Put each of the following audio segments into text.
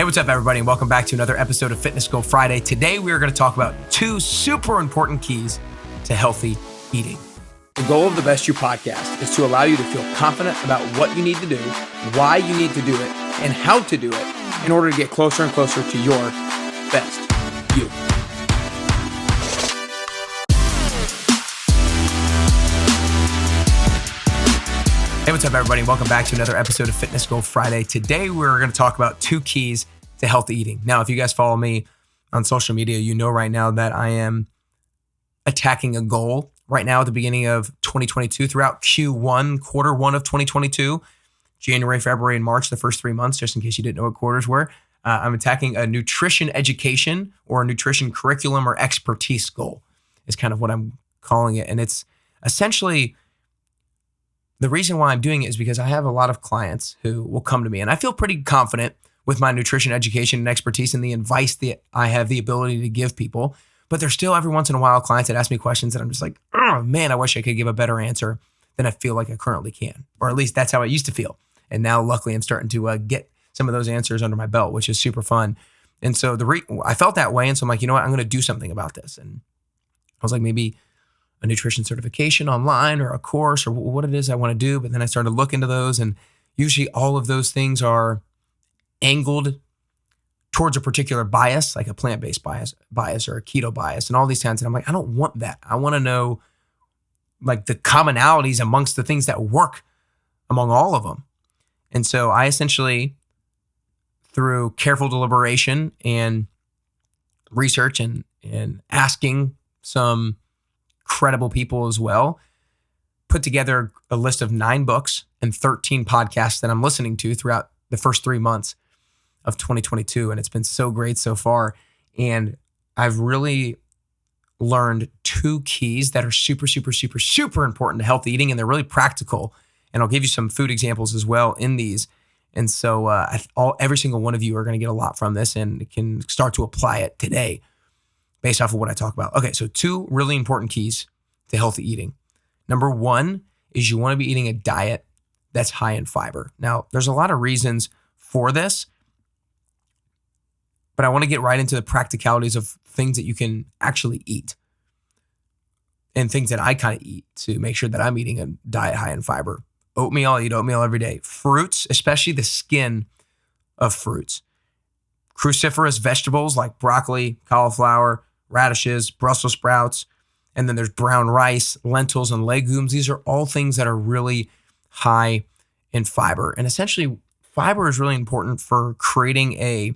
Hey, what's up, everybody, and welcome back to another episode of Fitness Goal Friday. Today, we are going to talk about 2 super important keys to healthy eating. The goal of the Best You podcast is to allow you to feel confident about what you need to do, why you need to do it, and how to do it in order to get closer and closer to your best you. Hey, what's up, everybody, and welcome back to another episode of Fitness Goal Friday. Today, we're going to talk about 2 keys to healthy eating. Now, if you guys follow me on social media, you know right now that I am attacking a goal right now at the beginning of 2022 throughout Q1, quarter 1 of 2022, January, February, and March, the first 3 months, just in case you didn't know what quarters were. I'm attacking a nutrition education or a nutrition curriculum or expertise goal is kind of what I'm calling it. And it's essentially, the reason why I'm doing it is because I have a lot of clients who will come to me, and I feel pretty confident with my nutrition education and expertise and the advice that I have the ability to give people. But there's still every once in a while clients that ask me questions that I'm just like, oh man, I wish I could give a better answer than I feel like I currently can. Or at least that's how I used to feel. And now luckily I'm starting to get some of those answers under my belt, which is super fun. And so I felt that way. And so I'm like, you know what, I'm going to do something about this. And I was like, maybe a nutrition certification online or a course or what it is I want to do. But then I started looking into those, and usually all of those things are angled towards a particular bias, like a plant-based bias or a keto bias and all these kinds. And I'm like, I don't want that. I want to know like the commonalities amongst the things that work among all of them. And so I essentially, through careful deliberation and research and asking some credible people as well, put together a list of 9 books and 13 podcasts that I'm listening to throughout the first 3 months of 2022. And it's been so great so far. And I've really learned 2 keys that are super, super, super, super important to healthy eating. And they're really practical. And I'll give you some food examples as well in these. And so every single one of you are going to get a lot from this and can start to apply it today based off of what I talk about. Okay, so 2 really important keys to healthy eating. Number 1 is you want to be eating a diet that's high in fiber. Now, there's a lot of reasons for this, but I want to get right into the practicalities of things that you can actually eat and things that I kind of eat to make sure that I'm eating a diet high in fiber. Oatmeal, I eat oatmeal every day. Fruits, especially the skin of fruits. Cruciferous vegetables like broccoli, cauliflower, radishes, Brussels sprouts, and then there's brown rice, lentils, and legumes. These are all things that are really high in fiber. And essentially, fiber is really important for creating a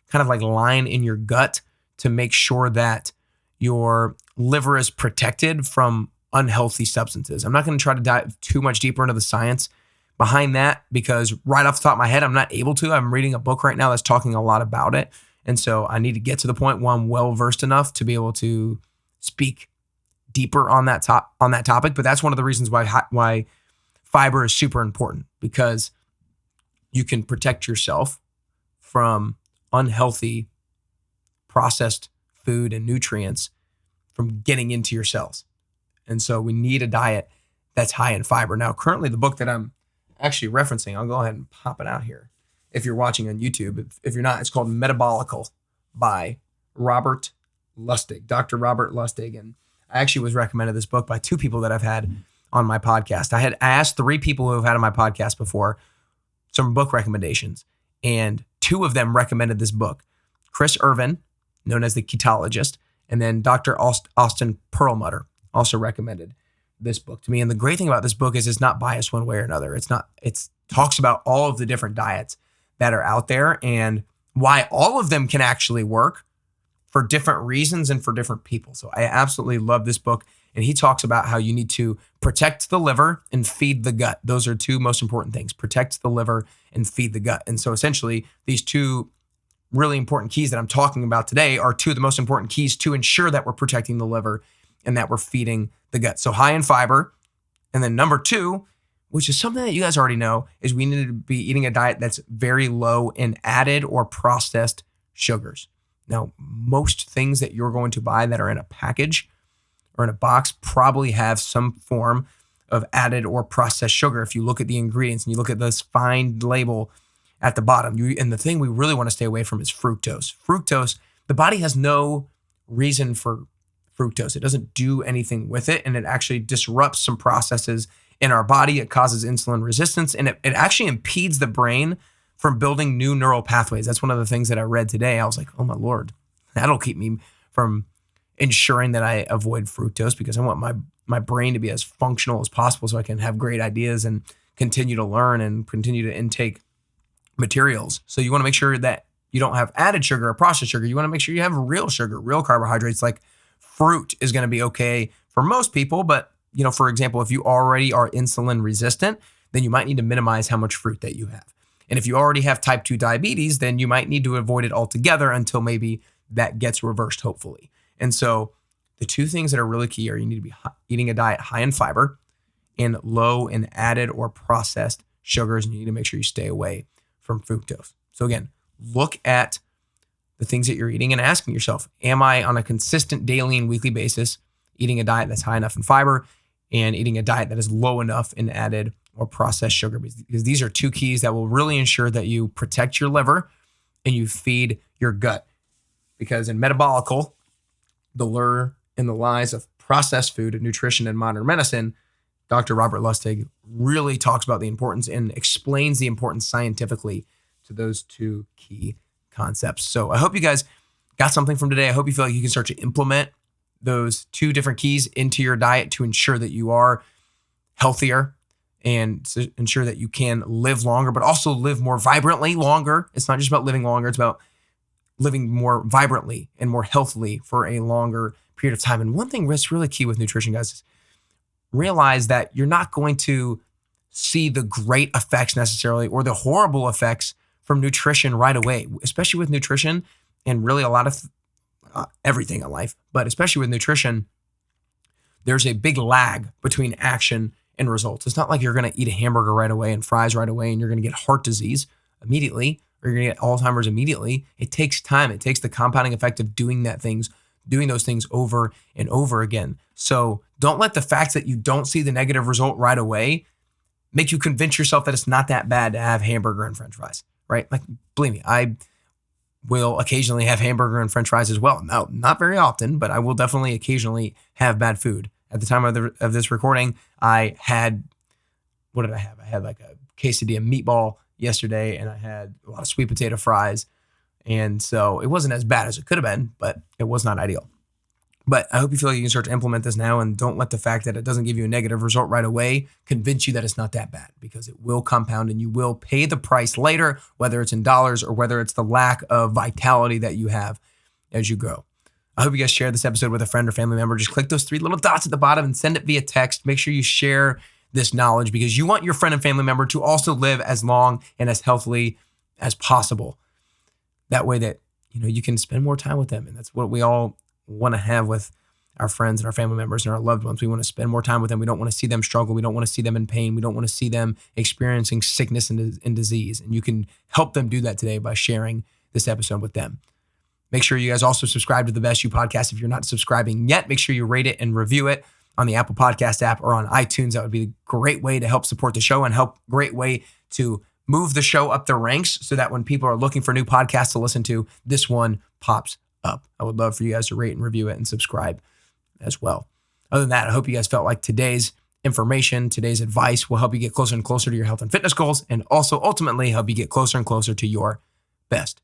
kind of like line in your gut to make sure that your liver is protected from unhealthy substances. I'm not going to try to dive too much deeper into the science behind that because right off the top of my head, I'm not able to. I'm reading a book right now that's talking a lot about it. And so I need to get to the point where I'm well-versed enough to be able to speak deeper on that topic. But that's one of the reasons why fiber is super important, because you can protect yourself from unhealthy processed food and nutrients from getting into your cells. And so we need a diet that's high in fiber. Now, currently the book that I'm actually referencing, I'll go ahead and pop it out here. If you're watching on YouTube, if you're not, it's called Metabolical by Robert Lustig, Dr. Robert Lustig. And I actually was recommended this book by 2 people that I've had on my podcast. I asked 3 people who have had on my podcast before some book recommendations, and 2 of them recommended this book. Chris Irvin, known as the Ketologist, and then Dr. Austin Perlmutter also recommended this book to me. And the great thing about this book is it's not biased one way or another. It talks about all of the different diets that are out there and why all of them can actually work for different reasons and for different people. So I absolutely love this book. And he talks about how you need to protect the liver and feed the gut. Those are 2 most important things: protect the liver and feed the gut. And so essentially these 2 really important keys that I'm talking about today are 2 of the most important keys to ensure that we're protecting the liver and that we're feeding the gut. So high in fiber. And then number 2, which is something that you guys already know, is we need to be eating a diet that's very low in added or processed sugars. Now, most things that you're going to buy that are in a package or in a box probably have some form of added or processed sugar. If you look at the ingredients and you look at this fine label at the bottom. And the thing we really want to stay away from is fructose. Fructose, the body has no reason for fructose. It doesn't do anything with it, and it actually disrupts some processes in our body. It causes insulin resistance, and it actually impedes the brain from building new neural pathways. That's one of the things that I read today. I was like, oh my Lord, that'll keep me from ensuring that I avoid fructose, because I want my brain to be as functional as possible so I can have great ideas and continue to learn and continue to intake materials. So you want to make sure that you don't have added sugar or processed sugar. You want to make sure you have real sugar, real carbohydrates. Like fruit is going to be okay for most people, but for example, if you already are insulin resistant, then you might need to minimize how much fruit that you have. And if you already have type 2 diabetes, then you might need to avoid it altogether until maybe that gets reversed, hopefully. And so the two things that are really key are you need to be eating a diet high in fiber and low in added or processed sugars, and you need to make sure you stay away from fructose. So again, look at the things that you're eating and asking yourself, am I on a consistent daily and weekly basis eating a diet that's high enough in fiber and eating a diet that is low enough in added or processed sugar? Because these are two keys that will really ensure that you protect your liver and you feed your gut. Because in Metabolical, the lure and the lies of processed food, nutrition, and modern medicine, Dr. Robert Lustig really talks about the importance and explains the importance scientifically to those two key concepts. So I hope you guys got something from today. I hope you feel like you can start to implement those two different keys into your diet to ensure that you are healthier and to ensure that you can live longer, but also live more vibrantly longer. It's not just about living longer. It's about living more vibrantly and more healthily for a longer period of time. And one thing that's really key with nutrition, guys, is realize that you're not going to see the great effects necessarily or the horrible effects from nutrition right away, especially with nutrition and really a lot of everything in life, but especially with nutrition, there's a big lag between action and results. It's not like you're going to eat a hamburger right away and fries right away and you're going to get heart disease immediately or you're going to get Alzheimer's immediately. It takes time. It takes the compounding effect of doing those things over and over again. So don't let the fact that you don't see the negative result right away make you convince yourself that it's not that bad to have hamburger and French fries, right? Like, believe me, I will occasionally have hamburger and French fries as well. No, not very often, but I will definitely occasionally have bad food. At the time of this recording, I had, what did I have? I had like a quesadilla meatball yesterday, and I had a lot of sweet potato fries. And so it wasn't as bad as it could have been, but it was not ideal. But I hope you feel like you can start to implement this now, and don't let the fact that it doesn't give you a negative result right away convince you that it's not that bad, because it will compound and you will pay the price later, whether it's in dollars or whether it's the lack of vitality that you have as you grow. I hope you guys share this episode with a friend or family member. Just click those 3 little dots at the bottom and send it via text. Make sure you share this knowledge because you want your friend and family member to also live as long and as healthily as possible. That way that, you can spend more time with them. And that's what we all want to have with our friends and our family members and our loved ones. We want to spend more time with them. We don't want to see them struggle. We don't want to see them in pain. We don't want to see them experiencing sickness and disease. And you can help them do that today by sharing this episode with them. Make sure you guys also subscribe to the Best You podcast. If you're not subscribing yet, make sure you rate it and review it on the Apple Podcast app or on iTunes. That would be a great way to help support the show and great way to move the show up the ranks so that when people are looking for new podcasts to listen to, this one pops up. I would love for you guys to rate and review it and subscribe as well. Other than that, I hope you guys felt like today's information, today's advice will help you get closer and closer to your health and fitness goals, and also ultimately help you get closer and closer to your best